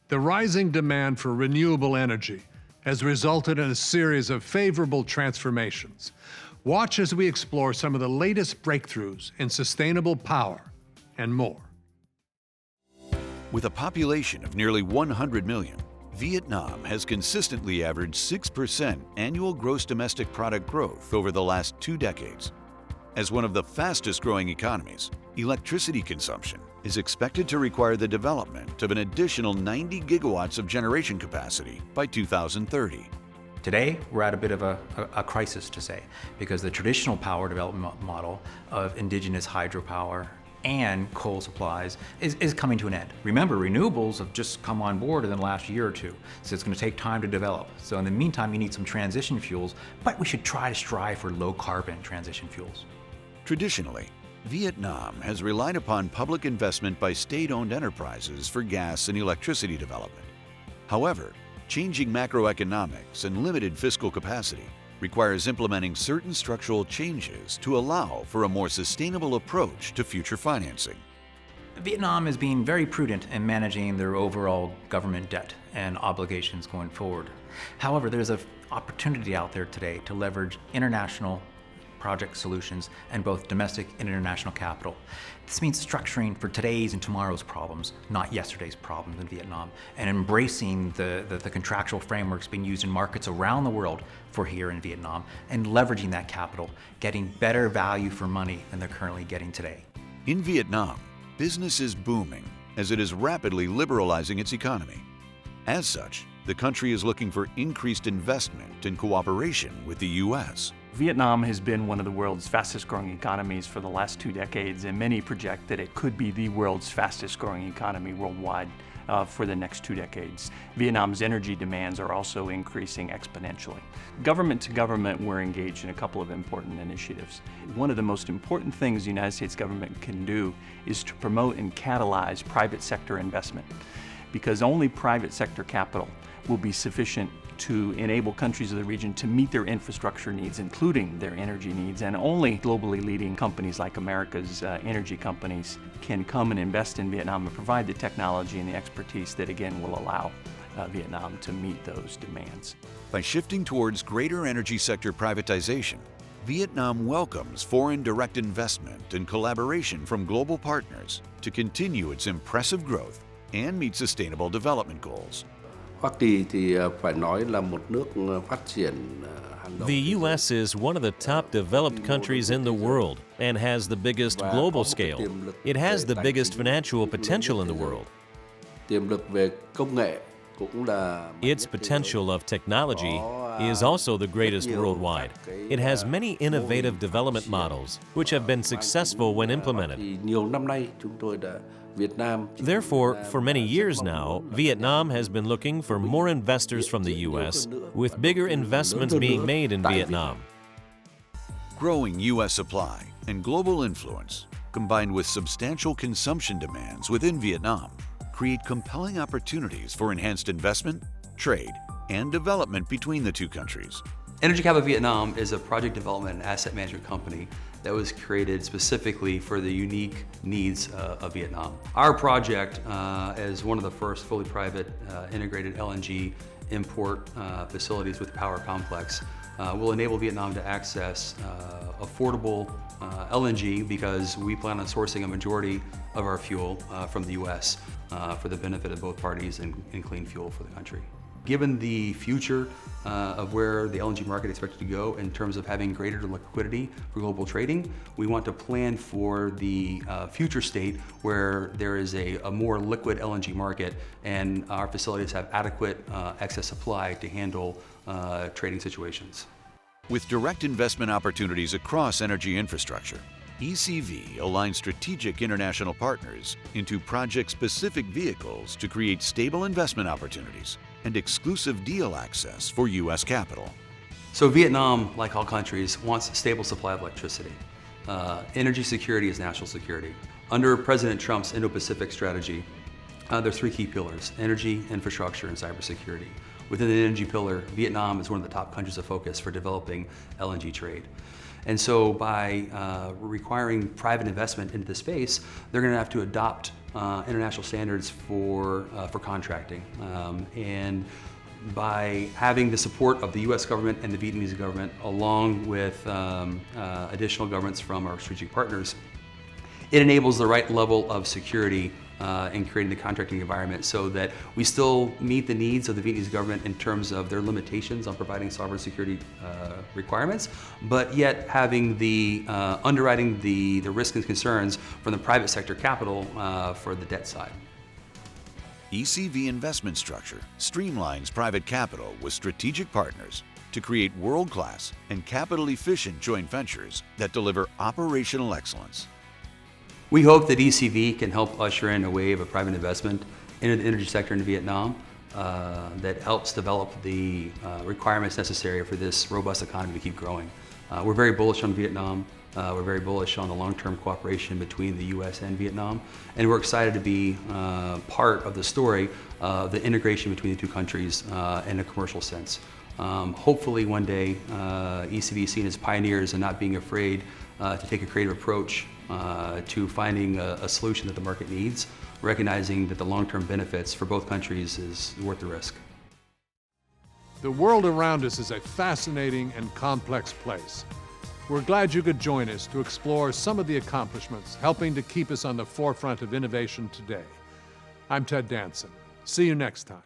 The rising demand for renewable energy has resulted in a series of favorable transformations. Watch as we explore some of the latest breakthroughs in sustainable power and more. With a population of nearly 100 million, Vietnam has consistently averaged 6% annual gross domestic product growth over the last 2 decades. As one of the fastest growing economies, electricity consumption is expected to require the development of an additional 90 gigawatts of generation capacity by 2030. Today, we're at a bit of a crisis, to say, because the traditional power development model of indigenous hydropower and coal supplies is coming to an end. Remember, renewables have just come on board in the last year or two, so it's going to take time to develop. So in the meantime, you need some transition fuels, but we should try to strive for low carbon transition fuels. Traditionally, Vietnam has relied upon public investment by state-owned enterprises for gas and electricity development. However, changing macroeconomics and limited fiscal capacity requires implementing certain structural changes to allow for a more sustainable approach to future financing. Vietnam is being very prudent in managing their overall government debt and obligations going forward. However, there's an opportunity out there today to leverage international project solutions and both domestic and international capital. This means structuring for today's and tomorrow's problems, not yesterday's problems in Vietnam, and embracing the contractual frameworks being used in markets around the world for here in Vietnam, and leveraging that capital, getting better value for money than they're currently getting today. In Vietnam, business is booming as it is rapidly liberalizing its economy. As such, the country is looking for increased investment and cooperation with the U.S. Vietnam has been one of the world's fastest growing economies for the last 2 decades, and many project that it could be the world's fastest growing economy worldwide for the next 2 decades. Vietnam's energy demands are also increasing exponentially. Government to government, we're engaged in a couple of important initiatives. One of the most important things the United States government can do is to promote and catalyze private sector investment, because only private sector capital will be sufficient to enable countries of the region to meet their infrastructure needs, including their energy needs, and only globally leading companies like America's energy companies can come and invest in Vietnam and provide the technology and the expertise that again will allow Vietnam to meet those demands. By shifting towards greater energy sector privatization, Vietnam welcomes foreign direct investment and collaboration from global partners to continue its impressive growth and meet sustainable development goals. The U.S. is one of the top developed countries in the world and has the biggest global scale. It has the biggest financial potential in the world. Its potential of technology is also the greatest worldwide. It has many innovative development models which have been successful when implemented. Therefore, for many years now, Vietnam has been looking for more investors from the U.S., with bigger investments being made in Vietnam. Growing U.S. supply and global influence, combined with substantial consumption demands within Vietnam, create compelling opportunities for enhanced investment, trade, and development between the two countries. Energy Capital Vietnam is a project development and asset management company that was created specifically for the unique needs of Vietnam. Our project, as one of the first fully private integrated LNG import facilities with power complex, will enable Vietnam to access affordable LNG, because we plan on sourcing a majority of our fuel from the U.S. For the benefit of both parties and clean fuel for the country. Given the future of where the LNG market is expected to go in terms of having greater liquidity for global trading, we want to plan for the future state where there is a more liquid LNG market, and our facilities have adequate excess supply to handle trading situations. With direct investment opportunities across energy infrastructure, ECV aligns strategic international partners into project-specific vehicles to create stable investment opportunities and exclusive deal access for U.S. capital. So Vietnam, like all countries, wants a stable supply of electricity. Energy security is national security. Under President Trump's Indo-Pacific strategy, there are 3 key pillars: energy, infrastructure, and cybersecurity. Within the energy pillar, Vietnam is one of the top countries of focus for developing LNG trade. And so by requiring private investment into the space, they're going to have to adopt international standards for contracting. And by having the support of the U.S. government and the Vietnamese government, along with additional governments from our strategic partners, it enables the right level of security in creating the contracting environment so that we still meet the needs of the Vietnamese government in terms of their limitations on providing sovereign security requirements, but yet having the underwriting the risks and concerns from the private sector capital for the debt side. ECV investment structure streamlines private capital with strategic partners to create world-class and capital-efficient joint ventures that deliver operational excellence. We hope that ECV can help usher in a wave of private investment into the energy sector in Vietnam that helps develop the requirements necessary for this robust economy to keep growing. We're very bullish on Vietnam. We're very bullish on the long-term cooperation between the U.S. and Vietnam, and we're excited to be part of the story of the integration between the two countries in a commercial sense. Hopefully one day ECV is seen as pioneers and not being afraid to take a creative approach to finding a solution that the market needs, recognizing that the long-term benefits for both countries is worth the risk. The world around us is a fascinating and complex place. We're glad you could join us to explore some of the accomplishments helping to keep us on the forefront of innovation today. I'm Ted Danson. See you next time.